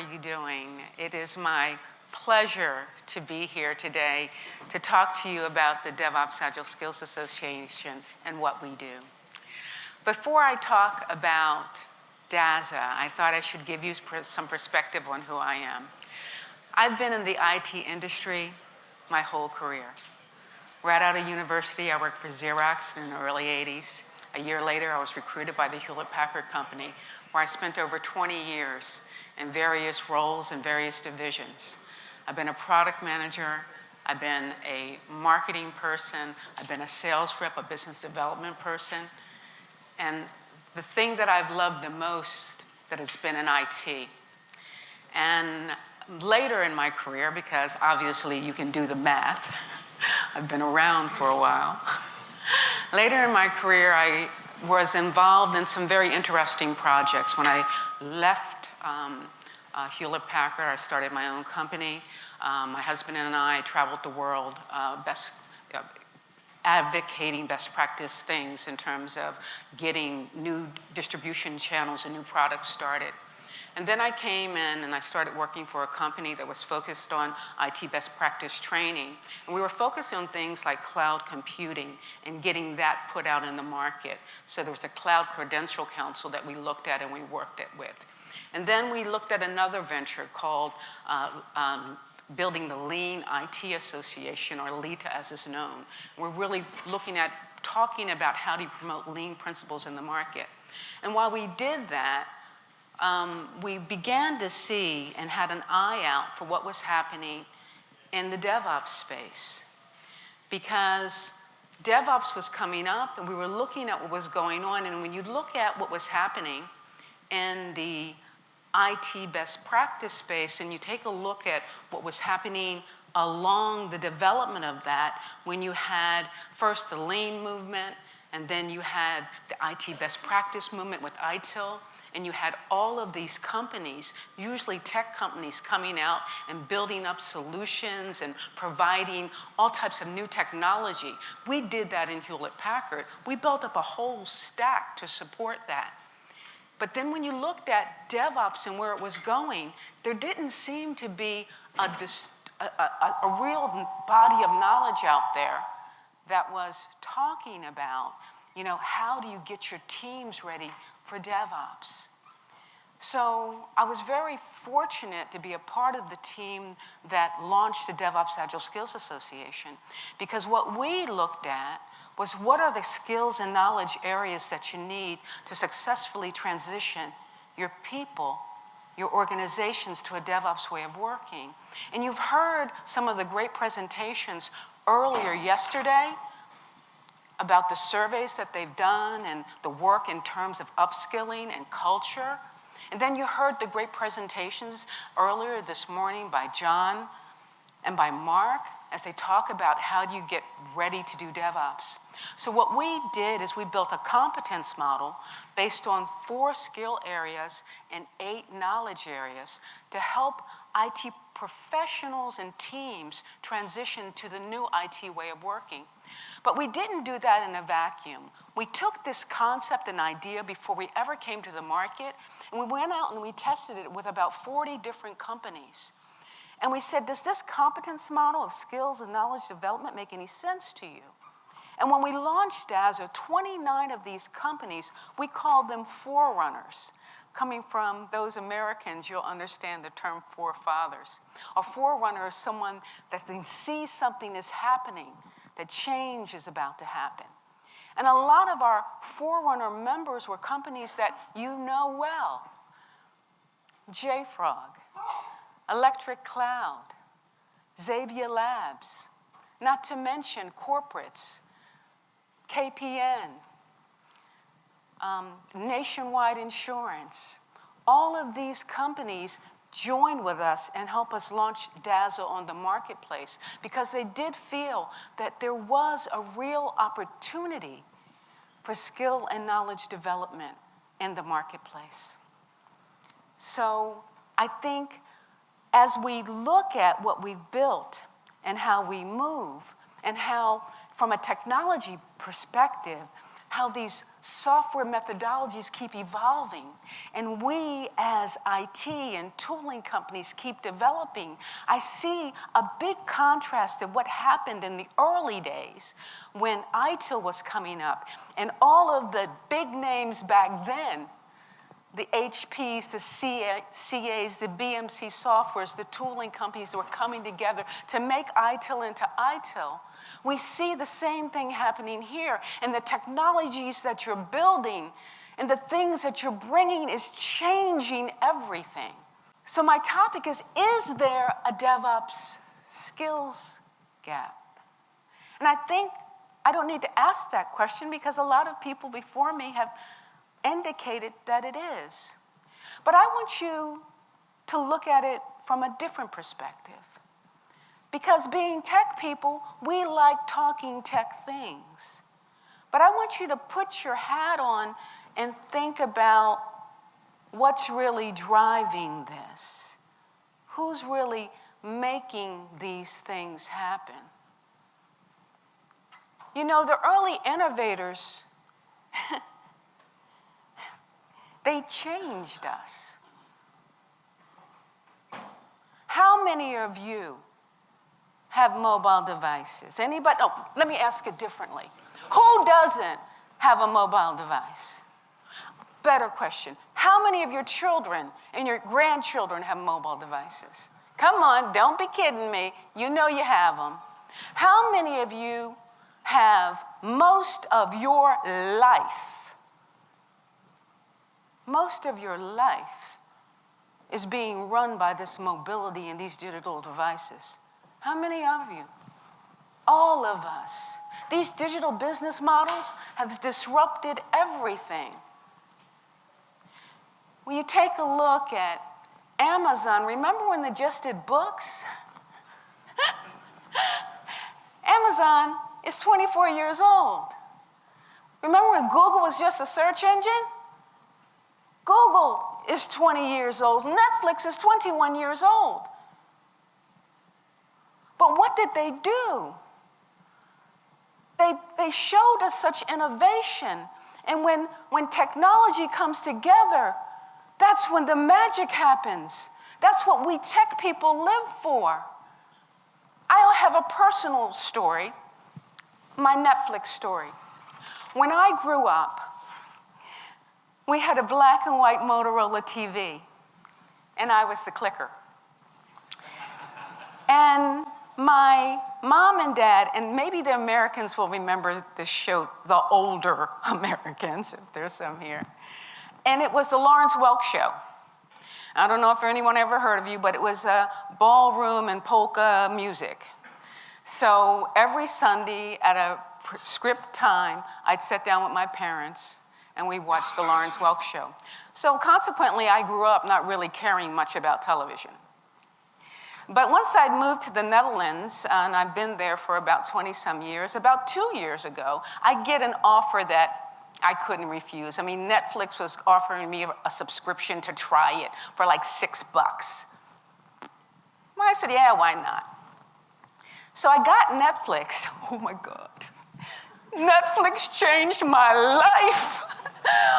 you doing? It is my pleasure to be here today to talk to you about the DevOps Agile Skills Association and what we do. Before I talk about Dazza, I thought I should give you some perspective on who I am. I've been in the IT industry my whole career. Right out of university, I worked for Xerox in the early 80s. A year later, I was recruited by the Hewlett-Packard Company, where I spent over 20 years in various roles and various divisions. I've been a product manager, I've been a marketing person, I've been a sales rep, a business development person, and the thing that I've loved the most that has been in IT. And later in my career, because obviously you can do the math, I've been around for a while. Later in my career, I was involved in some very interesting projects. When I left Hewlett-Packard, I started my own company. My husband and I traveled the world advocating best practice things in terms of getting new distribution channels and new products started. And then I came in and I started working for a company that was focused on IT best practice training. And we were focused on things like cloud computing and getting that put out in the market. So there was a Cloud Credential Council that we looked at and we worked it with. And then we looked at another venture called building the Lean IT Association, or LITA as it's known. We're really looking at talking about how do you promote lean principles in the market. And while we did that, we began to see and had an eye out for what was happening in the DevOps space. Because DevOps was coming up and we were looking at what was going on, and when you look at what was happening in the IT best practice space and you take a look at what was happening along the development of that, when you had first the lean movement and then you had the IT best practice movement with ITIL, and you had all of these companies, usually tech companies, coming out and building up solutions and providing all types of new technology. We did that in Hewlett-Packard. We built up a whole stack to support that. But then when you looked at DevOps and where it was going, there didn't seem to be a real body of knowledge out there that was talking about, how do you get your teams ready for DevOps? So I was very fortunate to be a part of the team that launched the DevOps Agile Skills Association, because what we looked at was what are the skills and knowledge areas that you need to successfully transition your people, your organizations to a DevOps way of working. And you've heard some of the great presentations earlier yesterday about the surveys that they've done and the work in terms of upskilling and culture. And then you heard the great presentations earlier this morning by John and by Mark as they talk about how do you get ready to do DevOps. So what we did is we built a competence model based on 4 skill areas and 8 knowledge areas to help IT professionals and teams transition to the new IT way of working. But we didn't do that in a vacuum. We took this concept and idea before we ever came to the market, and we went out and we tested it with about 40 different companies. And we said, does this competence model of skills and knowledge development make any sense to you? And when we launched Dazza, 29 of these companies, we called them forerunners. Coming from those Americans, you'll understand the term forefathers. A forerunner is someone that can see something is happening, that change is about to happen. And a lot of our forerunner members were companies that you know well. JFrog, Electric Cloud, Xavier Labs, not to mention corporates, KPN, Nationwide Insurance. All of these companies joined with us and helped us launch Dazza on the marketplace because they did feel that there was a real opportunity for skill and knowledge development in the marketplace. So I think as we look at what we've built and how we move and how, from a technology perspective, how these software methodologies keep evolving, and we as IT and tooling companies keep developing. I see a big contrast of what happened in the early days when ITIL was coming up, and all of the big names back then, the HPs, the CAs, the BMC softwares, the tooling companies that were coming together to make ITIL into ITIL. We see the same thing happening here, and the technologies that you're building and the things that you're bringing is changing everything. So my topic is there a DevOps skills gap? And I think I don't need to ask that question because a lot of people before me have indicated that it is. But I want you to look at it from a different perspective. Because being tech people, we like talking tech things. But I want you to put your hat on and think about what's really driving this. Who's really making these things happen? You know, the early innovators, they changed us. How many of you have mobile devices? Anybody? Oh, let me ask it differently. Who doesn't have a mobile device? Better question. How many of your children and your grandchildren have mobile devices? Come on, don't be kidding me. You know you have them. How many of you have most of your life? Most of your life is being run by this mobility and these digital devices. How many of you? All of us. These digital business models have disrupted everything. When you take a look at Amazon, remember when they just did books? Amazon is 24 years old. Remember when Google was just a search engine? Google is 20 years old. Netflix is 21 years old. But what did they do? They showed us such innovation. And when technology comes together, that's when the magic happens. That's what we tech people live for. I'll have a personal story, my Netflix story. When I grew up, we had a black and white Motorola TV, and I was the clicker. And my mom and dad, and maybe the Americans will remember this show, the older Americans, if there's some here, and it was the Lawrence Welk Show. I don't know if anyone ever heard of you, but it was ballroom and polka music. So every Sunday at a script time, I'd sit down with my parents and we watched the Lawrence Welk Show. So consequently, I grew up not really caring much about television. But once I'd moved to the Netherlands, and I've been there for about 20-some years, about 2 years ago, I get an offer that I couldn't refuse. I mean, Netflix was offering me a subscription to try it for like $6. Well, I said, yeah, why not? So I got Netflix. Oh my God. Netflix changed my life.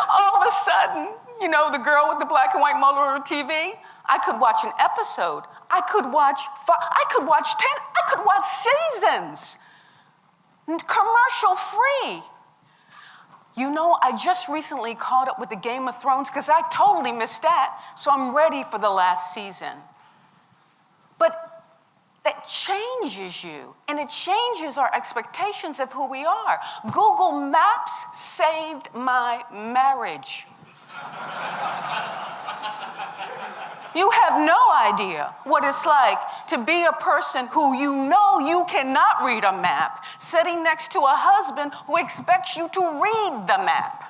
All of a sudden, you know, the girl with the black and white Motorola TV, I could watch an episode. I could watch 10, I could watch seasons. Commercial free. You know, I just recently caught up with the Game of Thrones because I totally missed that, so I'm ready for the last season. But that changes you, and it changes our expectations of who we are. Google Maps saved my marriage. You have no idea what it's like to be a person who you know you cannot read a map, sitting next to a husband who expects you to read the map.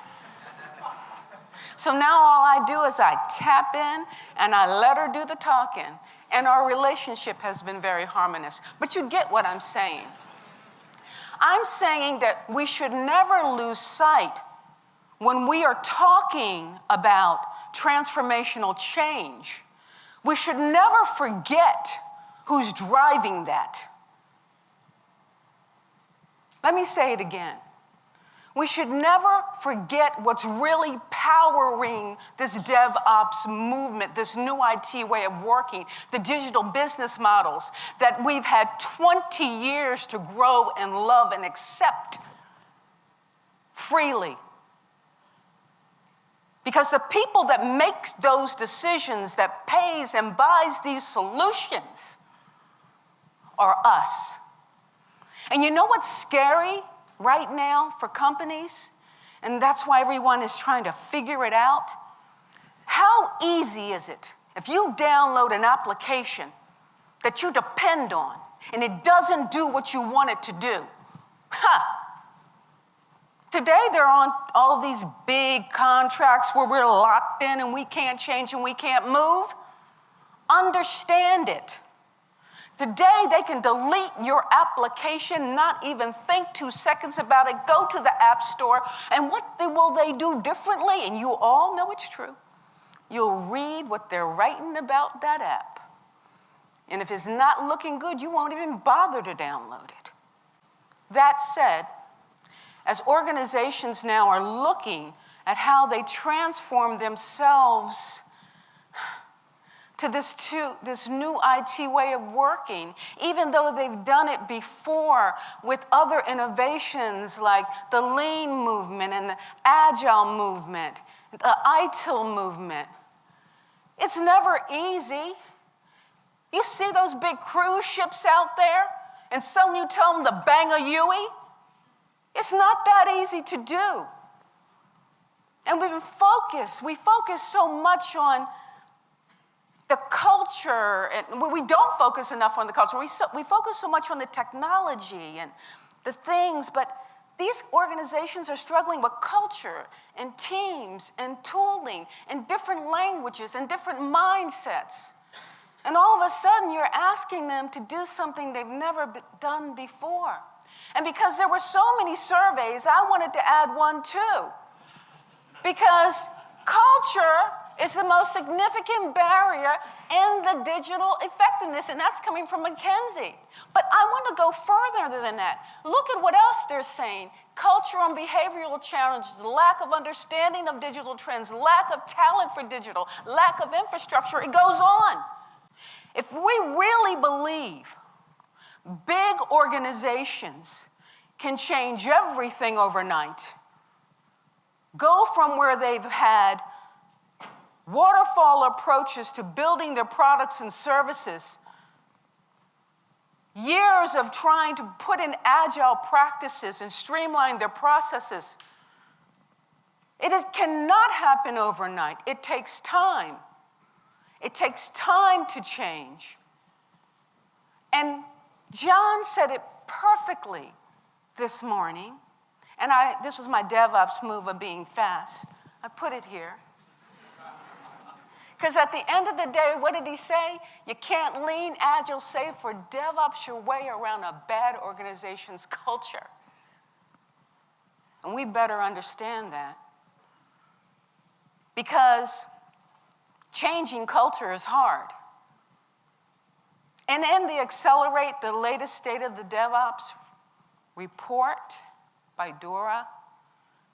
So now all I do is I tap in and I let her do the talking, and our relationship has been very harmonious. But you get what I'm saying. I'm saying that we should never lose sight when we are talking about transformational change. We should never forget who's driving that. Let me say it again. We should never forget what's really powering this DevOps movement, this new IT way of working, the digital business models that we've had 20 years to grow and love and accept freely. Because the people that make those decisions, that pays and buys these solutions, are us. And you know what's scary right now for companies? And that's why everyone is trying to figure it out. How easy is it if you download an application that you depend on and it doesn't do what you want it to do? Today, they're on all these big contracts where we're locked in and we can't change and we can't move. Understand it. Today, they can delete your application, not even think 2 seconds about it, go to the App Store, and what will they do differently? And you all know it's true. You'll read what they're writing about that app. And if it's not looking good, you won't even bother to download it. That said, as organizations now are looking at how they transform themselves to this new IT way of working, even though they've done it before with other innovations like the lean movement and the Agile movement, the ITIL movement. It's never easy. You see those big cruise ships out there, and some you tell them to bang a Yui? It's not that easy to do. And we focus so much on the culture, and we don't focus enough on the culture. We focus so much on the technology and the things, but these organizations are struggling with culture and teams and tooling and different languages and different mindsets. And all of a sudden, you're asking them to do something they've never done before. And because there were so many surveys, I wanted to add one too. Because culture is the most significant barrier in the digital effectiveness, and that's coming from McKinsey. But I want to go further than that. Look at what else they're saying. Cultural and behavioral challenges, lack of understanding of digital trends, lack of talent for digital, lack of infrastructure, it goes on. If we really believe big organizations can change everything overnight, go from where they've had waterfall approaches to building their products and services, years of trying to put in agile practices and streamline their processes. It cannot happen overnight. It takes time. It takes time to change. And John said it perfectly this morning, and this was my DevOps move of being fast. I put it here. Because at the end of the day, what did he say? You can't lean agile, save for DevOps your way around a bad organization's culture. And we better understand that. Because changing culture is hard. And in the Accelerate, the latest State of the DevOps report by Deborah,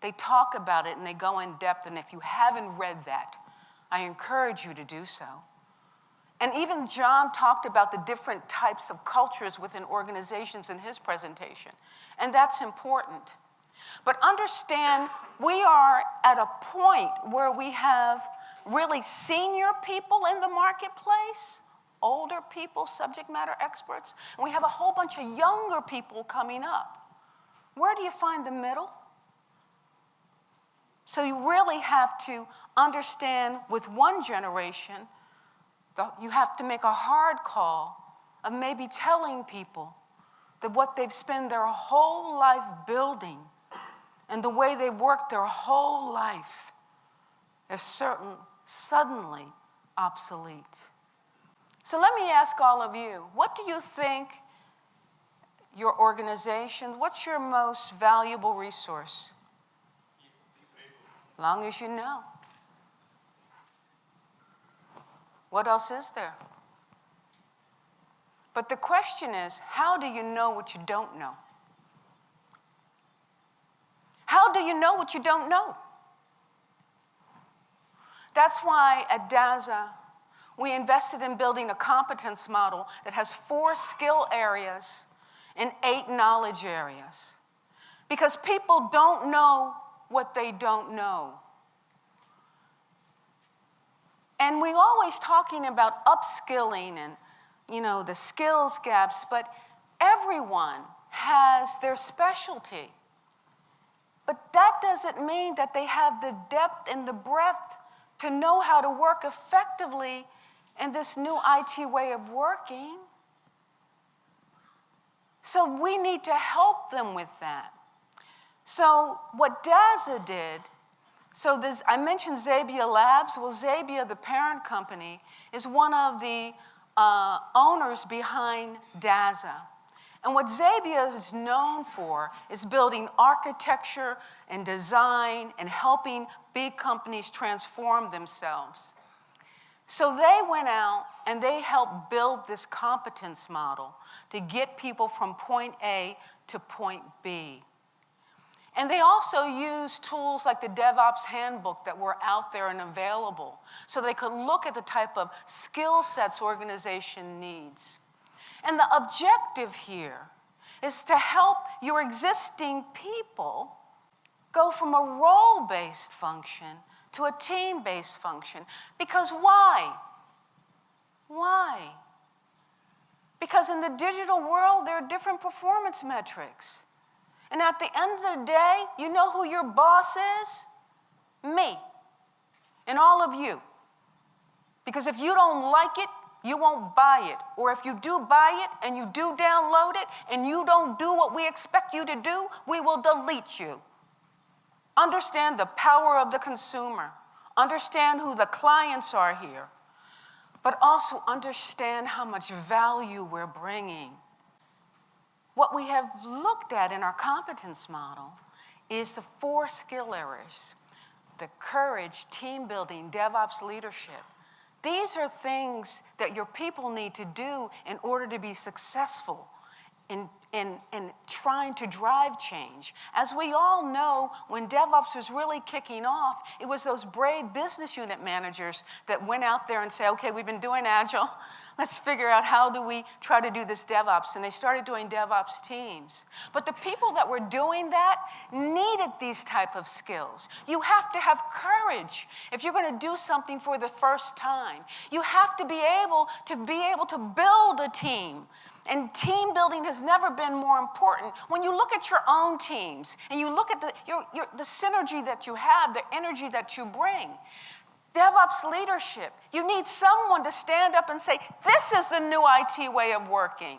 they talk about it and they go in depth. And if you haven't read that, I encourage you to do so. And even John talked about the different types of cultures within organizations in his presentation. And that's important. But understand, we are at a point where we have really senior people in the marketplace, older people, subject matter experts, and we have a whole bunch of younger people coming up. Where do you find the middle? So you really have to understand with one generation, you have to make a hard call of maybe telling people that what they've spent their whole life building and the way they've worked their whole life is suddenly obsolete. So let me ask all of you, what do you think your organizations, what's your most valuable resource? Long as you know. What else is there? But the question is, how do you know what you don't know? How do you know what you don't know? That's why at Dazza, we invested in building a competence model that has 4 skill areas and 8 knowledge areas. Because people don't know what they don't know. And we're always talking about upskilling and, the skills gaps, but everyone has their specialty. But that doesn't mean that they have the depth and the breadth to know how to work effectively in this new IT way of working. So we need to help them with that. So what Dazza did, I mentioned Zabbia Labs. Well, Zabbia, the parent company, is one of the owners behind Dazza. And what Zabbia is known for is building architecture and design and helping big companies transform themselves. So they went out and they helped build this competence model to get people from point A to point B. And they also used tools like the DevOps handbook that were out there and available so they could look at the type of skill sets organization needs. And the objective here is to help your existing people go from a role-based function to a team-based function. Because why? Why? Because in the digital world, there are different performance metrics. And at the end of the day, you know who your boss is? Me. And all of you. Because if you don't like it, you won't buy it. Or if you do buy it and you do download it and you don't do what we expect you to do, we will delete you. Understand the power of the consumer. Understand who the clients are here. But also understand how much value we're bringing. What we have looked at in our competence model is the 4 skill areas: the courage, team building, DevOps leadership. These are things that your people need to do in order to be successful in trying to drive change. As we all know, when DevOps was really kicking off, it was those brave business unit managers that went out there and said, okay, we've been doing Agile. Let's figure out how do we try to do this DevOps. And they started doing DevOps teams. But the people that were doing that needed these type of skills. You have to have courage if you're going to do something for the first time. You have to be able to build a team. And team building has never been more important. When you look at your own teams and you look at the synergy that you have, the energy that you bring, DevOps leadership, you need someone to stand up and say, this is the new IT way of working.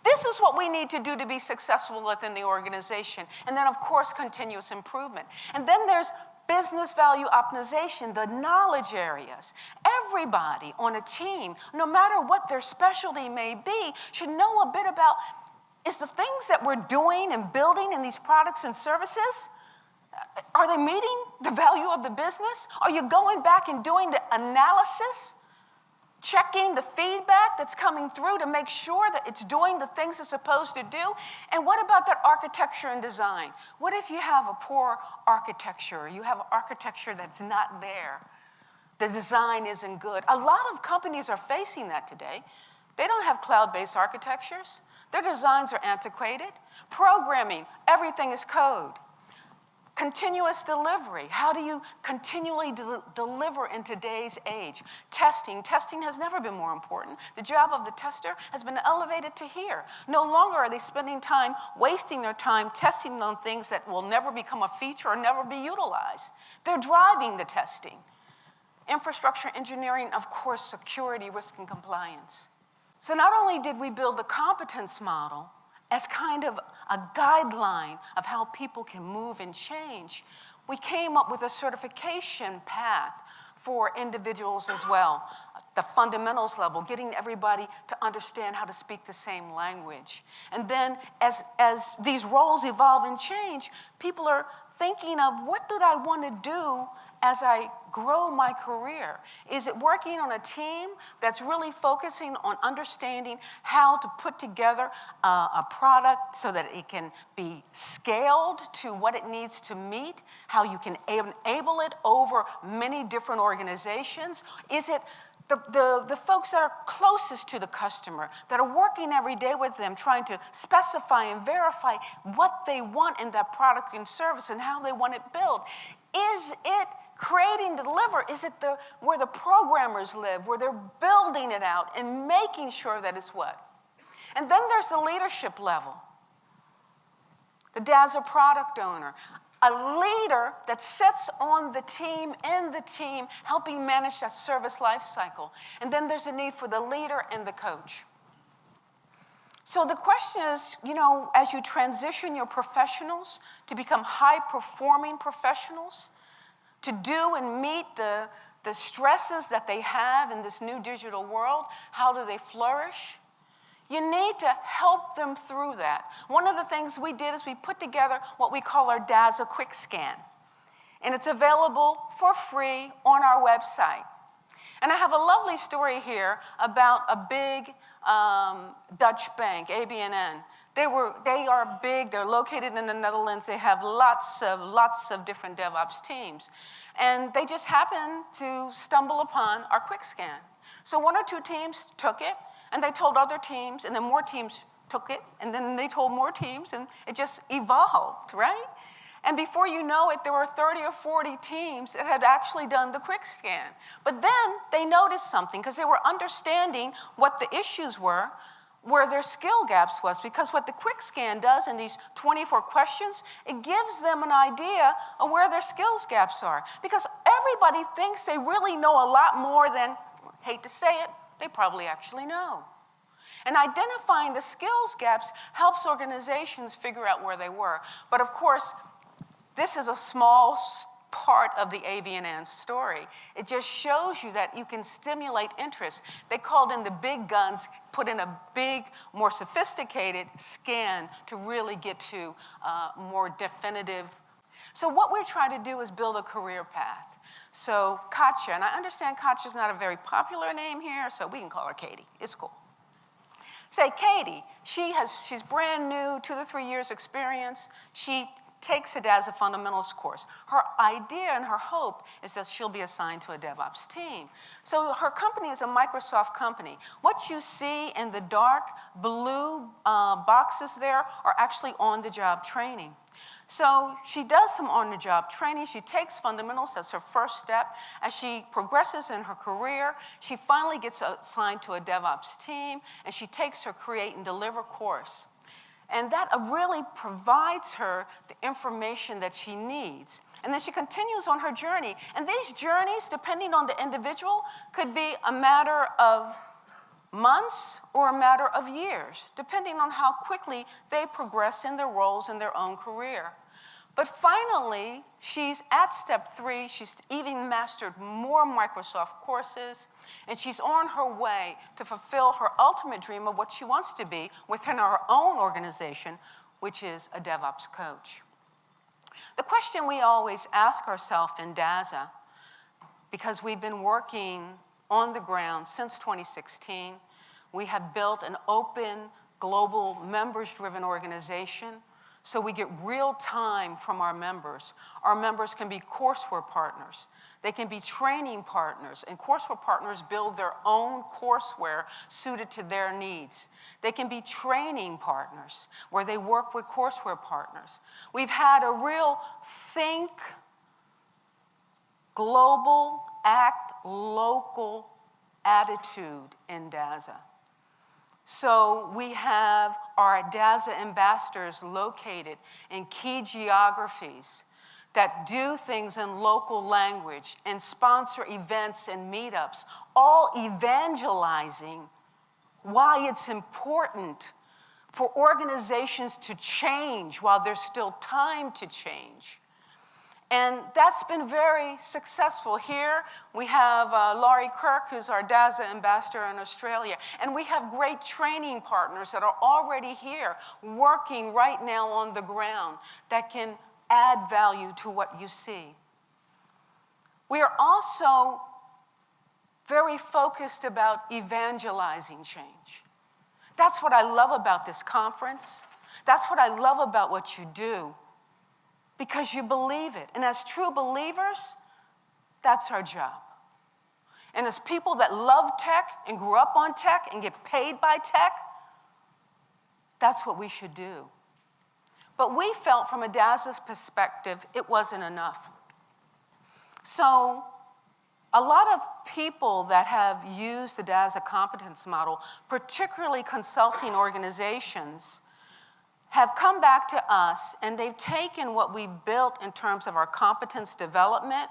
This is what we need to do to be successful within the organization. And then, of course, continuous improvement. And then there's business value optimization, the knowledge areas. Everybody on a team, no matter what their specialty may be, should know a bit about, is the things that we're doing and building in these products and services, are they meeting the value of the business? Are you going back and doing the analysis, checking the feedback that's coming through to make sure that it's doing the things it's supposed to do? And what about that architecture and design? What if you have a poor architecture? You have architecture that's not there. The design isn't good. A lot of companies are facing that today. They don't have cloud-based architectures. Their designs are antiquated. Programming, everything is code. Continuous delivery. How do you continually deliver in today's age? Testing has never been more important. The job of the tester has been elevated to here. No longer are they spending time, wasting their time testing on things that will never become a feature or never be utilized. They're driving the testing. Infrastructure engineering, of course, security, risk, and compliance. So not only did we build a competence model as kind of a guideline of how people can move and change, we came up with a certification path for individuals as well. The fundamentals level, getting everybody to understand how to speak the same language. And then as these roles evolve and change, people are thinking of what did I want to do as I grow my career? Is it working on a team that's really focusing on understanding how to put together a product so that it can be scaled to what it needs to meet, how you can enable it over many different organizations? Is it the folks that are closest to the customer, that are working every day with them, trying to specify and verify what they want in that product and service and how they want it built? Is it creating to deliver? Is it where the programmers live, where they're building it out and making sure that it's what? And then there's the leadership level. The Dazza product owner, a leader that sits on the team, in the team, helping manage that service life cycle. And then there's a need for the leader and the coach. So the question is, as you transition your professionals to become high-performing professionals, to do and meet the stresses that they have in this new digital world, how do they flourish? You need to help them through that. One of the things we did is we put together what we call our Dazza Quick Scan. And it's available for free on our website. And I have a lovely story here about a big Dutch bank, ABN. They are big. They're located in the Netherlands. They have lots of different DevOps teams. And they just happened to stumble upon our Quick Scan. So one or two teams took it, and they told other teams, and then more teams took it, and then they told more teams, and it just evolved, right? And before you know it, there were 30 or 40 teams that had actually done the Quick Scan. But then they noticed something, because they were understanding what the issues were, where their skill gaps was, because what the Quick Scan does in these 24 questions, it gives them an idea of where their skills gaps are. Because everybody thinks they really know a lot more than, hate to say it, they probably actually know. And identifying the skills gaps helps organizations figure out where they were. But of course, this is a small part of the ABN story. It just shows you that you can stimulate interest. They called in the big guns, put in a big, more sophisticated scan to really get to more definitive. So what we're trying to do is build a career path. So Katja, and I understand Katja's not a very popular name here, so we can call her Katie. It's cool. Say Katie, she's brand new, 2 to 3 years experience. She takes a Dazza Fundamentals course. Her idea and her hope is that she'll be assigned to a DevOps team. So her company is a Microsoft company. What you see in the dark blue boxes there are actually on-the-job training. So she does some on-the-job training. She takes fundamentals. That's her first step. As she progresses in her career, she finally gets assigned to a DevOps team, and she takes her Create and Deliver course. And that really provides her the information that she needs. And then she continues on her journey. And these journeys, depending on the individual, could be a matter of months or a matter of years, depending on how quickly they progress in their roles in their own career. But finally, she's at step 3. She's even mastered more Microsoft courses, and she's on her way to fulfill her ultimate dream of what she wants to be within her own organization, which is a DevOps coach. The question we always ask ourselves in Dazza, because we've been working on the ground since 2016, we have built an open, global, members-driven organization, so we get real time from our members. Our members can be courseware partners. They can be training partners, and courseware partners build their own courseware suited to their needs. They can be training partners, where they work with courseware partners. We've had a real think global, act local attitude in Dazza. So we have our Dazza ambassadors located in key geographies that do things in local language and sponsor events and meetups, all evangelizing why it's important for organizations to change while there's still time to change. And that's been very successful. Here we have Laurie Kirk, who's our Dazza ambassador in Australia. And we have great training partners that are already here, working right now on the ground, that can add value to what you see. We are also very focused about evangelizing change. That's what I love about this conference. That's what I love about what you do, because you believe it. And as true believers, that's our job. And as people that love tech and grew up on tech and get paid by tech, that's what we should do. But we felt from a Dazza's perspective, it wasn't enough. So a lot of people that have used the Dazza competence model, particularly consulting organizations, have come back to us and they've taken what we built in terms of our competence development,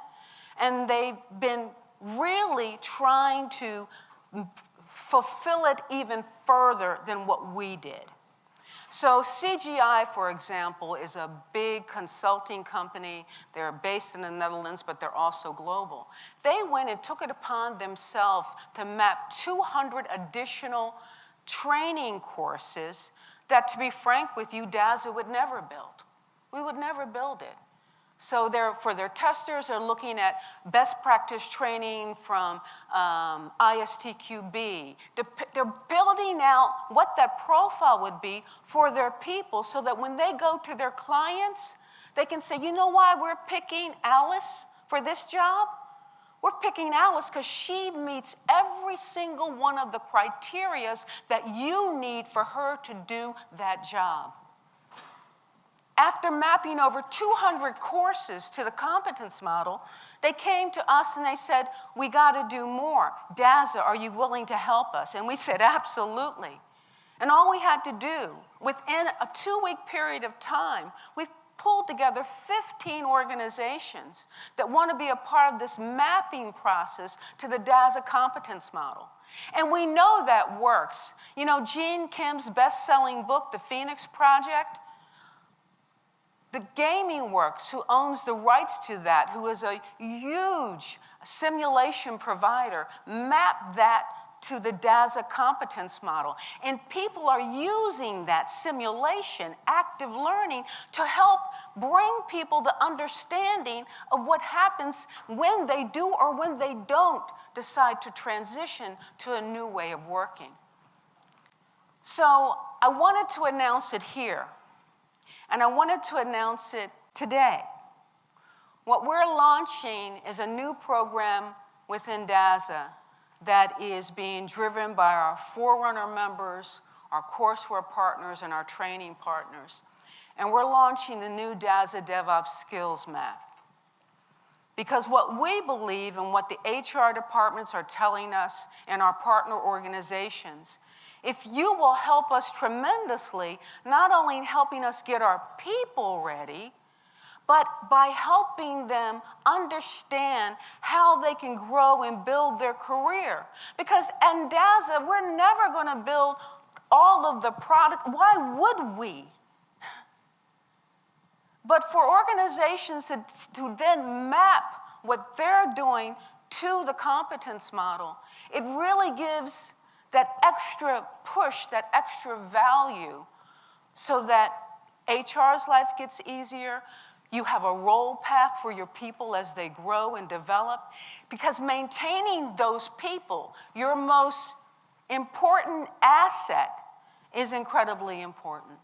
and they've been really trying to fulfill it even further than what we did. So CGI, for example, is a big consulting company. They're based in the Netherlands, but they're also global. They went and took it upon themselves to map 200 additional training courses that, to be frank with you, Dazza would never build. We would never build it. So for their testers, they're looking at best practice training from ISTQB. They're building out what that profile would be for their people so that when they go to their clients, they can say, you know why we're picking Alice for this job? We're picking Alice because she meets every single one of the criterias that you need for her to do that job. After mapping over 200 courses to the competence model, they came to us and they said, we got to do more. Dazza, are you willing to help us? And we said, absolutely. And all we had to do, within a 2-week period of time, we've pulled together 15 organizations that want to be a part of this mapping process to the Dazza competence model. And we know that works. You know, Gene Kim's best-selling book, The Phoenix Project, the Gaming Works, who owns the rights to that, who is a huge simulation provider, mapped that to the Dazza competence model. And people are using that simulation, active learning, to help bring people the understanding of what happens when they do or when they don't decide to transition to a new way of working. So I wanted to announce it here. And I wanted to announce it today. What we're launching is a new program within Dazza that is being driven by our Forerunner members, our courseware partners, and our training partners. And we're launching the new Dazza DevOps Skills Map. Because what we believe and what the HR departments are telling us and our partner organizations, if you will help us tremendously, not only in helping us get our people ready, but by helping them understand how they can grow and build their career. Because in Dazza, we're never going to build all of the product. Why would we? But for organizations to then map what they're doing to the competence model, it really gives that extra push, that extra value, so that HR's life gets easier. You have a role path for your people as they grow and develop. Because maintaining those people, your most important asset, is incredibly important.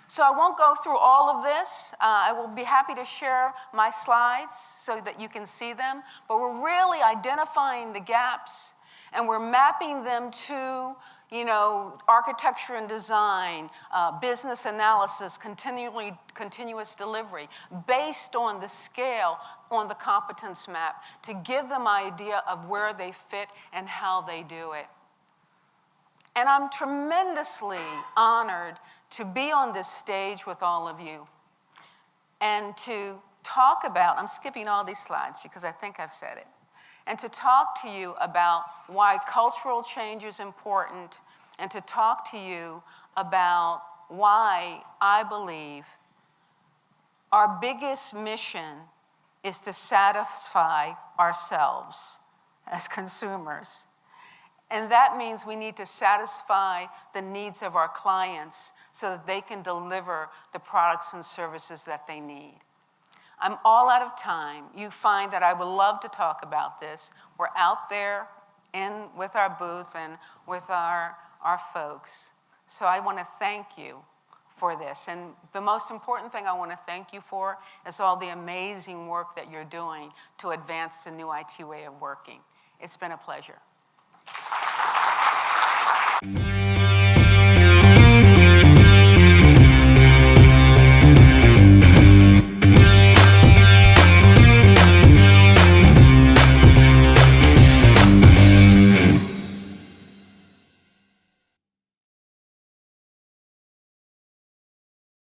So I won't go through all of this. I will be happy to share my slides so that you can see them. But we're really identifying the gaps, and we're mapping them to, architecture and design, business analysis, continuous delivery, based on the scale on the competence map, to give them an idea of where they fit and how they do it. And I'm tremendously honored to be on this stage with all of you and to talk about, I'm skipping all these slides because I think I've said it, and to talk to you about why cultural change is important, and to talk to you about why I believe our biggest mission is to satisfy ourselves as consumers. And that means we need to satisfy the needs of our clients so that they can deliver the products and services that they need. I'm all out of time. You find that I would love to talk about this. We're out there with our booth and with our folks. So I want to thank you for this. And the most important thing I want to thank you for is all the amazing work that you're doing to advance the new IT way of working. It's been a pleasure.